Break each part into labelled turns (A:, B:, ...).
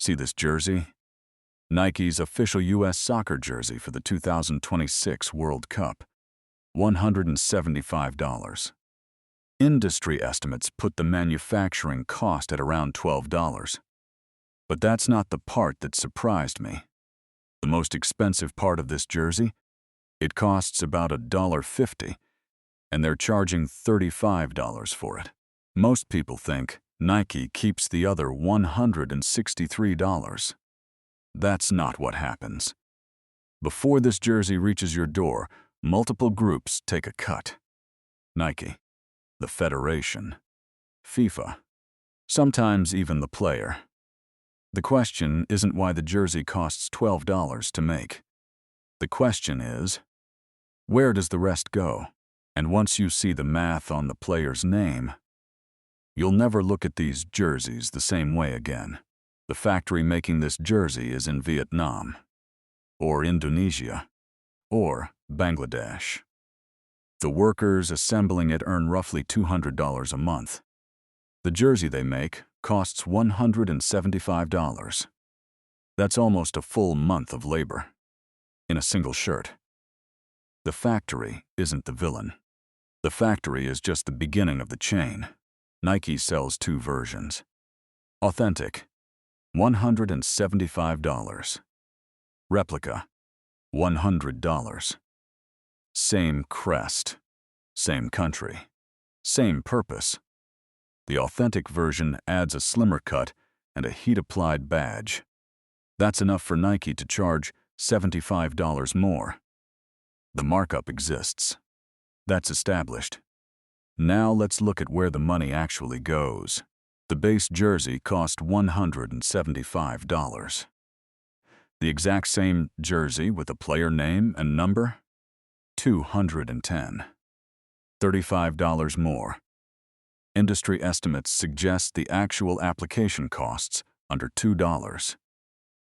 A: See this jersey? Nike's official U.S. soccer jersey for the 2026 World Cup. $175. Industry estimates put the manufacturing cost at around $12. But that's not the part that surprised me. The most expensive part of this jersey? It costs about $1.50, and they're charging $35 for it. Most people think Nike keeps the other $163. That's not what happens. Before this jersey reaches your door, multiple groups take a cut. Nike, the Federation, FIFA, sometimes even the player. The question isn't why the jersey costs $12 to make. The question is, where does the rest go? And once you see the math on the player's name, you'll never look at these jerseys the same way again. The factory making this jersey is in Vietnam, or Indonesia, or Bangladesh. The workers assembling it earn roughly $200 a month. The jersey they make costs $175. That's almost a full month of labor in a single shirt. The factory isn't the villain. The factory is just the beginning of the chain. Nike sells two versions. Authentic, $175. Replica, $100. Same crest, same country, same purpose. The authentic version adds a slimmer cut and a heat-applied badge. That's enough for Nike to charge $75 more. The markup exists. That's established. Now let's look at where the money actually goes. The base jersey cost $175. The exact same jersey with a player name and number? $210. $35 more. Industry estimates suggest the actual application costs under $2.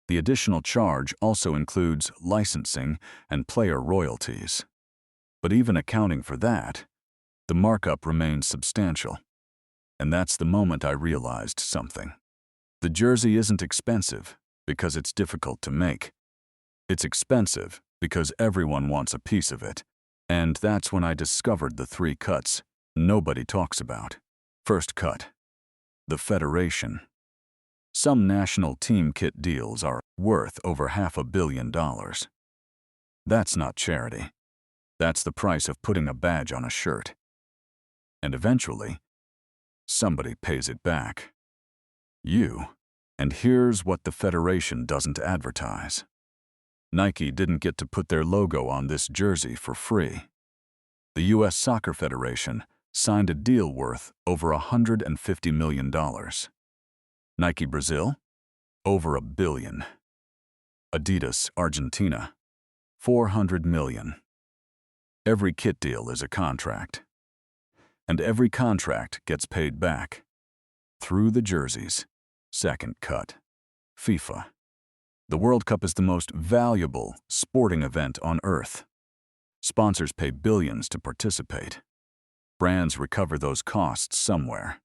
A: The additional charge also includes licensing and player royalties. But even accounting for that, the markup remains substantial. And that's the moment I realized something. The jersey isn't expensive because it's difficult to make. It's expensive because everyone wants a piece of it. And that's when I discovered the three cuts nobody talks about. First cut, the Federation. Some national team kit deals are worth over $500 million. That's not charity. That's the price of putting a badge on a shirt. And eventually, somebody pays it back. You. And here's what the Federation doesn't advertise. Nike didn't get to put their logo on this jersey for free. The U.S. Soccer Federation signed a deal worth over $150 million. Nike Brazil? Over $1 billion. Adidas Argentina? $400 million. Every kit deal is a contract. And every contract gets paid back. Through the jerseys. Second cut. FIFA. The World Cup is the most valuable sporting event on Earth. Sponsors pay billions to participate. Brands recover those costs somewhere.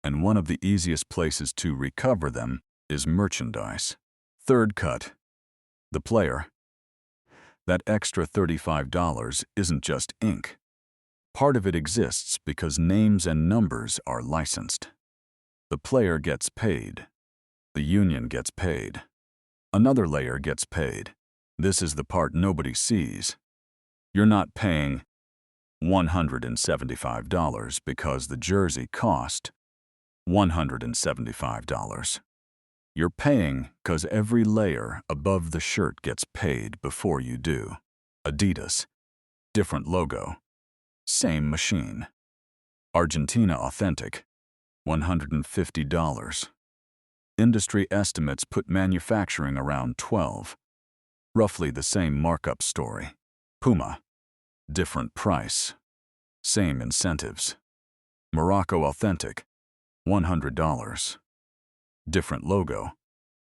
A: And one of the easiest places to recover them is merchandise. Third cut. The player. That extra $35 isn't just ink. Part of it exists because names and numbers are licensed. The player gets paid. The union gets paid. Another layer gets paid. This is the part nobody sees. You're not paying $175 because the jersey cost $175. You're paying because every layer above the shirt gets paid before you do. Adidas. Different logo. Same machine. Argentina Authentic. $150. Industry estimates put manufacturing around $12. Roughly the same markup story. Puma. Different price. Same incentives. Morocco Authentic. $100. Different logo.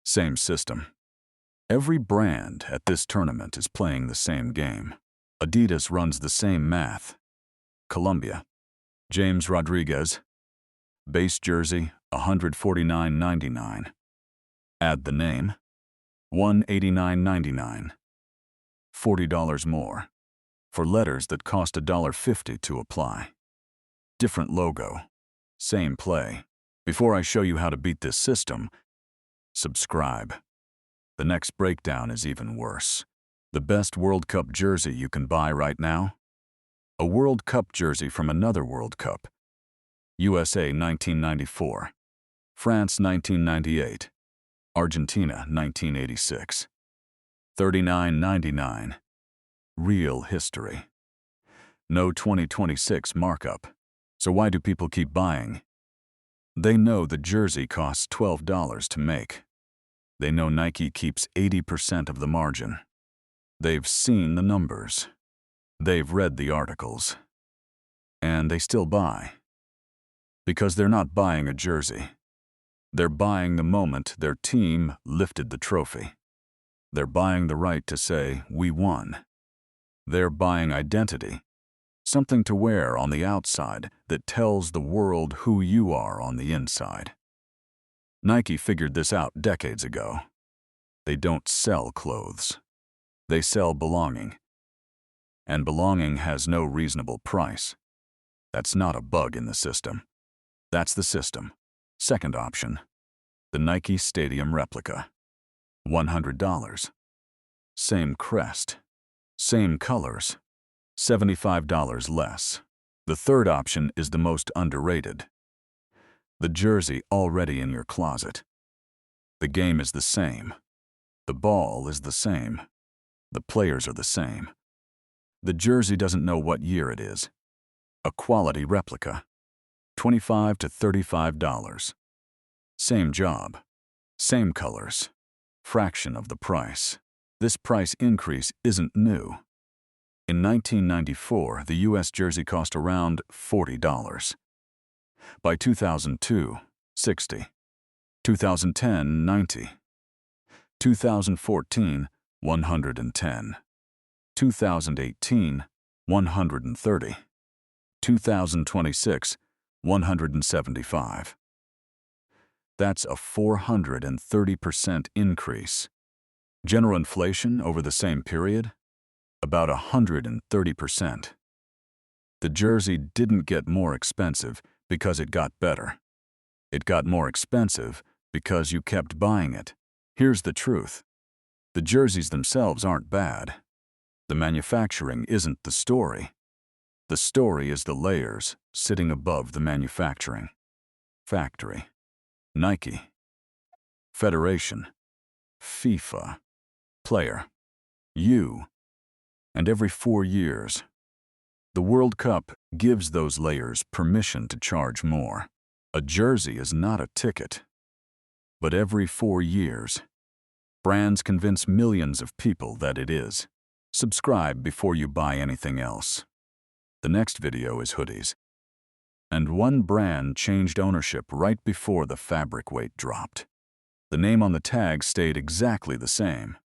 A: Same system. Every brand at this tournament is playing the same game. Adidas runs the same math. Colombia. James Rodriguez. Base jersey, $149.99. Add the name. $189.99. $40 more. For letters that cost $1.50 to apply. Different logo. Same play. Before I show you how to beat this system, subscribe. The next breakdown is even worse. The best World Cup jersey you can buy right now? A World Cup jersey from another World Cup. USA 1994. France 1998. Argentina 1986. $39.99. Real history. No 2026 markup. So why do people keep buying? They know the jersey costs $12 to make. They know Nike keeps 80% of the margin. They've seen the numbers. They've read the articles. And they still buy. Because they're not buying a jersey. They're buying the moment their team lifted the trophy. They're buying the right to say, "We won." They're buying identity. Something to wear on the outside that tells the world who you are on the inside. Nike figured this out decades ago. They don't sell clothes. They sell belonging. And belonging has no reasonable price. That's not a bug in the system. That's the system. Second option. The Nike Stadium replica. $100. Same crest. Same colors. $75 less. The third option is the most underrated. The jersey already in your closet. The game is the same. The ball is the same. The players are the same. The jersey doesn't know what year it is. A quality replica. $25 to $35. Same job. Same colors. Fraction of the price. This price increase isn't new. In 1994, the U.S. jersey cost around $40. By 2002, $60. 2010, $90. 2014, $110. 2018, $130. 2026, $175. That's a 430% increase. General inflation over the same period? About 130%. The jersey didn't get more expensive because it got better. It got more expensive because you kept buying it. Here's the truth. The jerseys themselves aren't bad. The manufacturing isn't the story. The story is the layers sitting above the manufacturing. Factory. Nike. Federation. FIFA. Player. You. And every 4 years, the World Cup gives those layers permission to charge more. A jersey is not a ticket. But every 4 years, brands convince millions of people that it is. Subscribe before you buy anything else. The next video is hoodies. And one brand changed ownership right before the fabric weight dropped. The name on the tag stayed exactly the same.